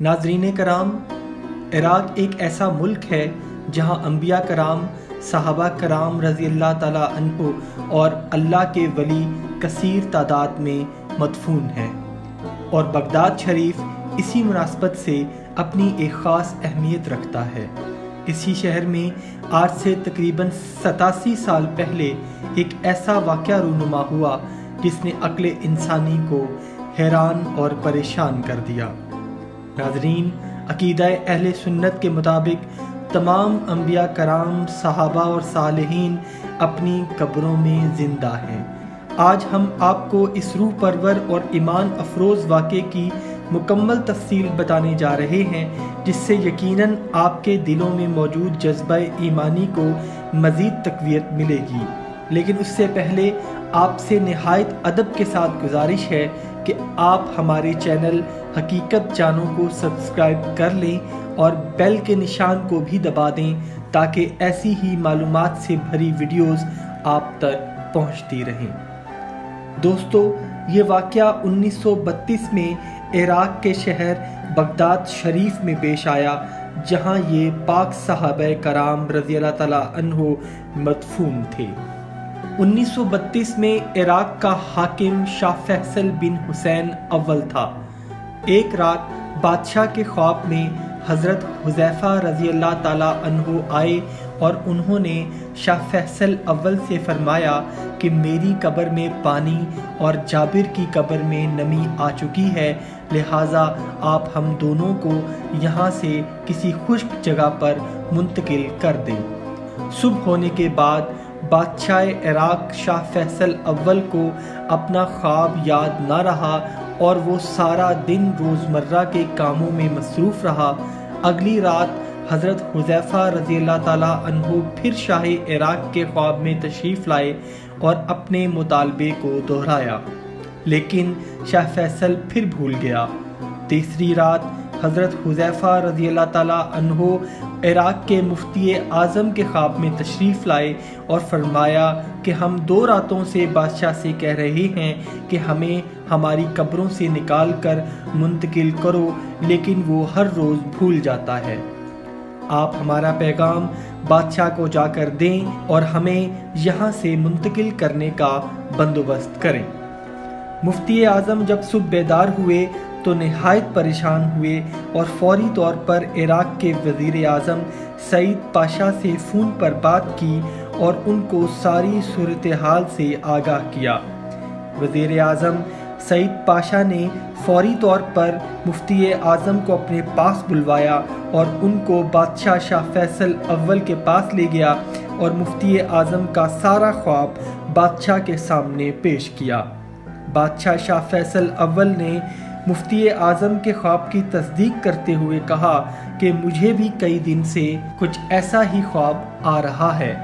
ناظرین کرام، عراق ایک ایسا ملک ہے جہاں انبیاء کرام، صحابہ کرام رضی اللہ تعالیٰ عنہ اور اللہ کے ولی کثیر تعداد میں مدفون ہیں، اور بغداد شریف اسی مناسبت سے اپنی ایک خاص اہمیت رکھتا ہے۔ اسی شہر میں آج سے تقریباً 87 سال پہلے ایک ایسا واقعہ رونما ہوا جس نے عقل انسانی کو حیران اور پریشان کر دیا۔ ناظرین، عقیدہ اہل سنت کے مطابق تمام انبیاء کرام، صحابہ اور صالحین اپنی قبروں میں زندہ ہیں۔ آج ہم آپ کو اس روح پرور اور ایمان افروز واقعے کی مکمل تفصیل بتانے جا رہے ہیں، جس سے یقیناً آپ کے دلوں میں موجود جذبہ ایمانی کو مزید تقویت ملے گی۔ لیکن اس سے پہلے آپ سے نہایت ادب کے ساتھ گزارش ہے کہ آپ ہمارے چینل حقیقت جانوں کو سبسکرائب کر لیں اور بیل کے نشان کو بھی دبا دیں تاکہ ایسی ہی معلومات سے بھری ویڈیوز آپ تک پہنچتی رہیں۔ دوستو، یہ واقعہ 1932 میں عراق کے شہر بغداد شریف میں پیش آیا، جہاں یہ پاک صحابہ کرام رضی اللہ تعالیٰ عنہ مدفون تھے۔ 1932 میں عراق کا حاکم شاہ فیصل بن حسین اول تھا۔ ایک رات بادشاہ کے خواب میں حضرت حذیفہ رضی اللہ تعالیٰ عنہ آئے اور انہوں نے شاہ فیصل اول سے فرمایا کہ میری قبر میں پانی اور جابر کی قبر میں نمی آ چکی ہے، لہٰذا آپ ہم دونوں کو یہاں سے کسی خشک جگہ پر منتقل کر دیں۔ صبح ہونے کے بعد بادشاہ عراق شاہ فیصل اول کو اپنا خواب یاد نہ رہا اور وہ سارا دن روزمرہ کے کاموں میں مصروف رہا۔ اگلی رات حضرت حذیفہ رضی اللہ تعالیٰ عنہ پھر شاہ عراق کے خواب میں تشریف لائے اور اپنے مطالبے کو دہرایا، لیکن شاہ فیصل پھر بھول گیا۔ تیسری رات حضرت حذیفہ رضی اللہ تعالیٰ عنہ عراق کے مفتی اعظم کے خواب میں تشریف لائے اور فرمایا کہ ہم 2 راتوں سے بادشاہ سے کہہ رہے ہیں کہ ہمیں ہماری قبروں سے نکال کر منتقل کرو، لیکن وہ ہر روز بھول جاتا ہے۔ آپ ہمارا پیغام بادشاہ کو جا کر دیں اور ہمیں یہاں سے منتقل کرنے کا بندوبست کریں۔ مفتی اعظم جب صبح بیدار ہوئے تو نہایت پریشان ہوئے اور فوری طور پر عراق کے وزیر اعظم سعید پاشا سے فون پر بات کی اور ان کو ساری صورتحال سے آگاہ کیا۔ وزیر اعظم سعید پاشا نے فوری طور پر مفتی اعظم کو اپنے پاس بلوایا اور ان کو بادشاہ شاہ فیصل اول کے پاس لے گیا اور مفتی اعظم کا سارا خواب بادشاہ کے سامنے پیش کیا۔ بادشاہ شاہ فیصل اول نے مفتی اعظم کے خواب کی تصدیق کرتے ہوئے کہا کہ مجھے بھی کئی دن سے کچھ ایسا ہی خواب آ رہا ہے،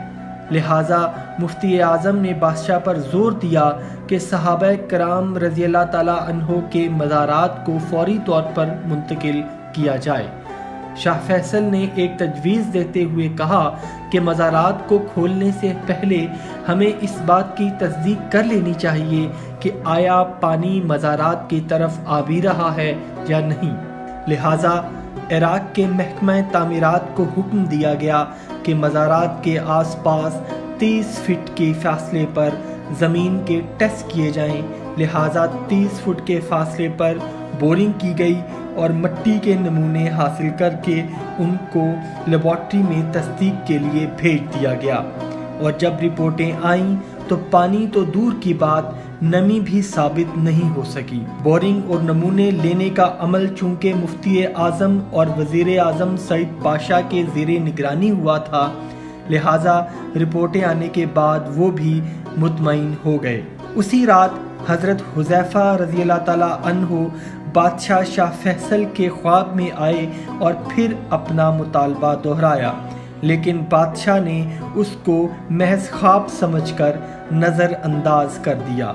لہٰذا مفتی اعظم نے بادشاہ پر زور دیا کہ صحابہ کرام رضی اللہ تعالیٰ عنہ کے مزارات کو فوری طور پر منتقل کیا جائے۔ شاہ فیصل نے ایک تجویز دیتے ہوئے کہا کہ مزارات کو کھولنے سے پہلے ہمیں اس بات کی تصدیق کر لینی چاہیے کہ آیا پانی مزارات کی طرف آ بھی رہا ہے یا نہیں، لہٰذا عراق کے محکمہ تعمیرات کو حکم دیا گیا کہ مزارات کے آس پاس 30 فٹ کے فاصلے پر زمین کے ٹیسٹ کیے جائیں، لہٰذا 30 فٹ کے فاصلے پر بورنگ کی گئی اور مٹی کے نمونے حاصل کر کے ان کو لیبارٹری میں تصدیق کے لیے بھیج دیا گیا، اور جب رپورٹیں آئیں تو پانی تو دور کی بات، نمی بھی ثابت نہیں ہو سکی۔ بورنگ اور نمونے لینے کا عمل چونکہ مفتی اعظم اور وزیر اعظم سعید پاشا کے زیر نگرانی ہوا تھا، لہٰذا رپورٹیں آنے کے بعد وہ بھی مطمئن ہو گئے۔ اسی رات حضرت حذیفہ رضی اللہ تعالیٰ عنہ بادشاہ شاہ فیصل کے خواب میں آئے اور پھر اپنا مطالبہ دہرایا، لیکن بادشاہ نے اس کو محض خواب سمجھ کر نظر انداز کر دیا۔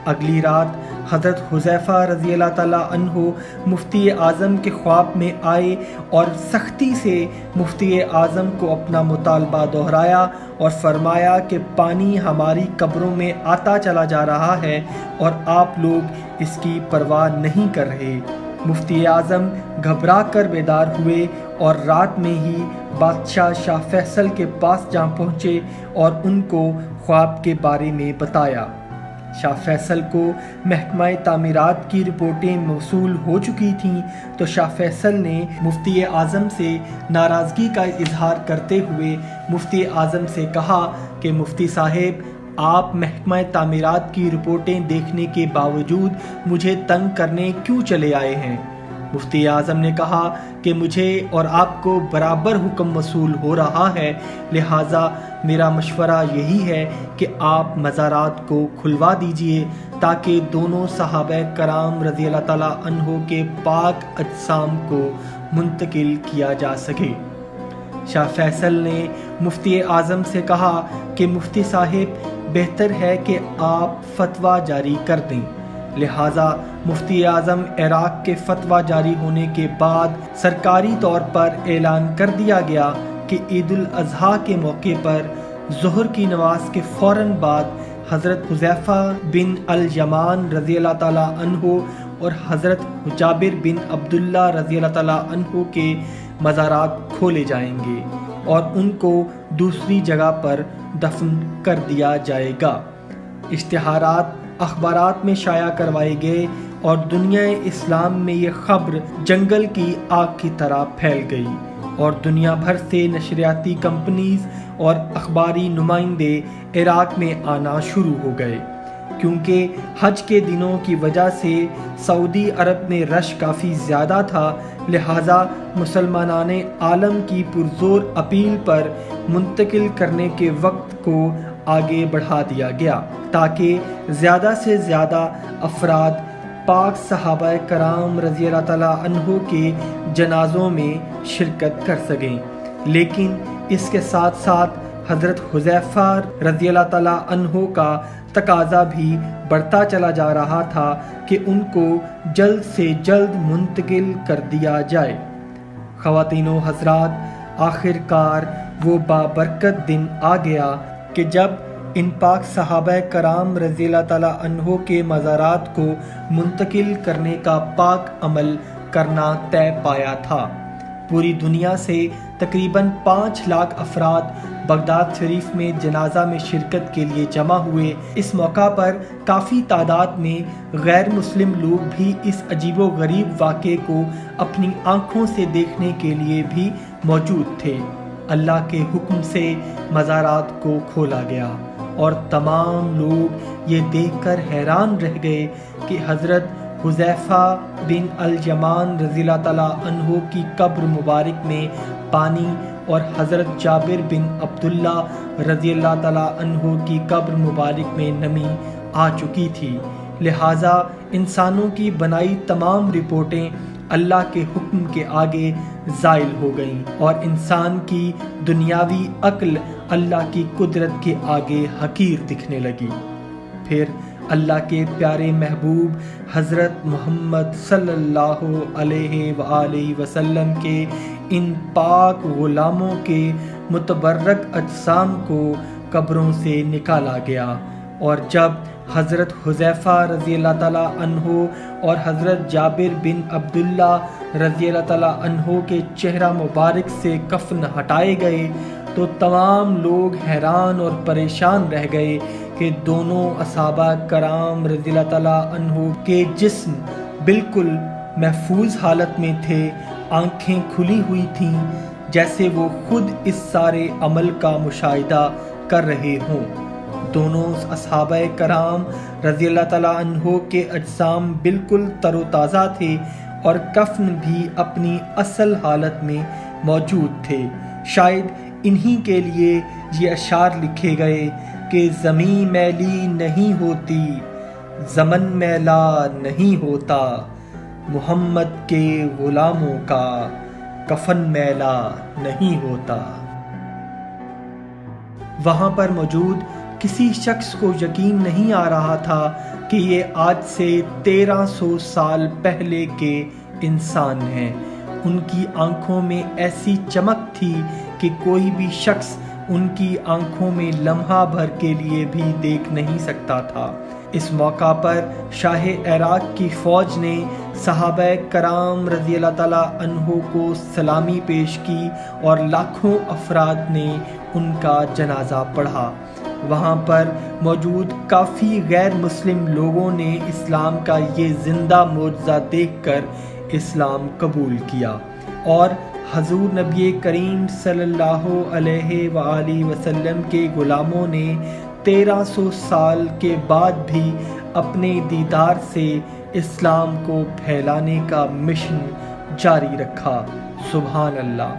اگلی رات حضرت حذیفہ رضی اللہ تعالیٰ عنہ مفتی اعظم کے خواب میں آئے اور سختی سے مفتی اعظم کو اپنا مطالبہ دہرایا اور فرمایا کہ پانی ہماری قبروں میں آتا چلا جا رہا ہے اور آپ لوگ اس کی پرواہ نہیں کر رہے۔ مفتی اعظم گھبرا کر بیدار ہوئے اور رات میں ہی بادشاہ شاہ فیصل کے پاس جا پہنچے اور ان کو خواب کے بارے میں بتایا۔ شاہ فیصل کو محکمہ تعمیرات کی رپورٹیں موصول ہو چکی تھیں تو شاہ فیصل نے مفتی اعظم سے ناراضگی کا اظہار کرتے ہوئے مفتی اعظم سے کہا کہ مفتی صاحب، آپ محکمہ تعمیرات کی رپورٹیں دیکھنے کے باوجود مجھے تنگ کرنے کیوں چلے آئے ہیں؟ مفتی اعظم نے کہا کہ مجھے اور آپ کو برابر حکم موصول ہو رہا ہے، لہٰذا میرا مشورہ یہی ہے کہ آپ مزارات کو کھلوا دیجئے تاکہ دونوں صحابہ کرام رضی اللہ تعالیٰ عنہ کے پاک اجسام کو منتقل کیا جا سکے۔ شاہ فیصل نے مفتی اعظم سے کہا کہ مفتی صاحب، بہتر ہے کہ آپ فتویٰ جاری کر دیں۔ لہٰذا مفتی اعظم عراق کے فتویٰ جاری ہونے کے بعد سرکاری طور پر اعلان کر دیا گیا کہ عید الاضحیٰ کے موقع پر ظہر کی نماز کے فوراً بعد حضرت حذیفہ بن الیمان رضی اللہ تعالیٰ عنہ اور حضرت جابر بن عبداللہ رضی اللہ تعالیٰ عنہ کے مزارات کھولے جائیں گے اور ان کو دوسری جگہ پر دفن کر دیا جائے گا۔ اشتہارات اخبارات میں شائع کروائے گئے اور دنیا اسلام میں یہ خبر جنگل کی آگ کی طرح پھیل گئی اور دنیا بھر سے نشریاتی کمپنیز اور اخباری نمائندے عراق میں آنا شروع ہو گئے۔ کیونکہ حج کے دنوں کی وجہ سے سعودی عرب میں رش کافی زیادہ تھا، لہٰذا مسلمانان عالم کی پرزور اپیل پر منتقل کرنے کے وقت کو آگے بڑھا دیا گیا تاکہ زیادہ سے زیادہ افراد پاک صحابہ کرام رضی اللہ تعالیٰ عنہ کے جنازوں میں شرکت کر سکیں۔ لیکن اس کے ساتھ ساتھ حضرت حذیفہ رضی اللہ تعالیٰ عنہ کا تقاضا بھی بڑھتا چلا جا رہا تھا کہ ان کو جلد سے جلد منتقل کر دیا جائے۔ خواتین و حضرات، آخر کار وہ بابرکت دن آ گیا کہ جب ان پاک صحابہ کرام رضی اللہ تعالیٰ عنہ کے مزارات کو منتقل کرنے کا پاک عمل کرنا طے پایا تھا۔ پوری دنیا سے تقریباً 5 لاکھ افراد بغداد شریف میں جنازہ میں شرکت کے لیے جمع ہوئے۔ اس موقع پر کافی تعداد میں غیر مسلم لوگ بھی اس عجیب و غریب واقعے کو اپنی آنکھوں سے دیکھنے کے لیے بھی موجود تھے۔ اللہ کے حکم سے مزارات کو کھولا گیا اور تمام لوگ یہ دیکھ کر حیران رہ گئے کہ حضرت حذیفہ بن الیمان رضی اللہ تعالیٰ عنہ کی قبر مبارک میں پانی اور حضرت جابر بن عبداللہ رضی اللہ تعالیٰ عنہ کی قبر مبارک میں نمی آ چکی تھی، لہٰذا انسانوں کی بنائی تمام رپورٹیں اللہ کے حکم کے آگے زائل ہو گئیں اور انسان کی دنیاوی عقل اللہ کی قدرت کے آگے حقیر دکھنے لگی۔ پھر اللہ کے پیارے محبوب حضرت محمد صلی اللہ علیہ وآلہ وسلم کے ان پاک غلاموں کے متبرک اجسام کو قبروں سے نکالا گیا، اور جب حضرت حذیفہ رضی اللہ تعالیٰ عنہ اور حضرت جابر بن عبداللہ رضی اللہ تعالیٰ عنہ کے چہرہ مبارک سے کفن ہٹائے گئے تو تمام لوگ حیران اور پریشان رہ گئے کہ دونوں صحابہ کرام رضی اللہ تعالیٰ عنہ کے جسم بالکل محفوظ حالت میں تھے، آنکھیں کھلی ہوئی تھیں جیسے وہ خود اس سارے عمل کا مشاہدہ کر رہے ہوں۔ دونوں صحابہ کرام رضی اللہ تعالیٰ عنہ کے اجسام بالکل تر و تازہ تھے اور کفن بھی اپنی اصل حالت میں موجود تھے۔ شاید انہی کے لیے یہ اشعار لکھے گئے کہ زمین میلی نہیں ہوتی، زمن میلا نہیں ہوتا، محمد کے غلاموں کا کفن میلا نہیں ہوتا۔ وہاں پر موجود کسی شخص کو یقین نہیں آ رہا تھا کہ یہ آج سے 1300 سال پہلے کے انسان ہیں۔ ان کی آنکھوں میں ایسی چمک تھی کہ کوئی بھی شخص ان کی آنکھوں میں لمحہ بھر کے لیے بھی دیکھ نہیں سکتا تھا۔ اس موقع پر شاہ عراق کی فوج نے صحابہ کرام رضی اللہ تعالیٰ عنہ کو سلامی پیش کی اور لاکھوں افراد نے ان کا جنازہ پڑھا۔ وہاں پر موجود کافی غیر مسلم لوگوں نے اسلام کا یہ زندہ معجزہ دیکھ کر اسلام قبول کیا، اور حضور نبی کریم صلی اللہ علیہ وآلہ وسلم کے غلاموں نے 1300 سال کے بعد بھی اپنے دیدار سے اسلام کو پھیلانے کا مشن جاری رکھا۔ سبحان اللہ۔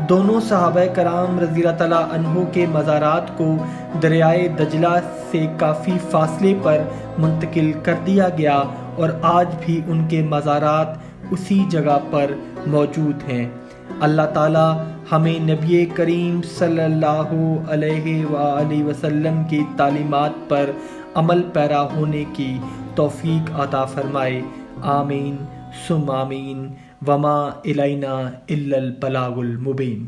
دونوں صحابہ کرام رضی اللہ تعالیٰ عنہ کے مزارات کو دریائے دجلہ سے کافی فاصلے پر منتقل کر دیا گیا، اور آج بھی ان کے مزارات اسی جگہ پر موجود ہیں۔ اللہ تعالیٰ ہمیں نبی کریم صلی اللہ علیہ وآلہ وسلم کی تعلیمات پر عمل پیرا ہونے کی توفیق عطا فرمائے۔ آمین ثم آمین۔ وما الینا الا البلاغ المبین۔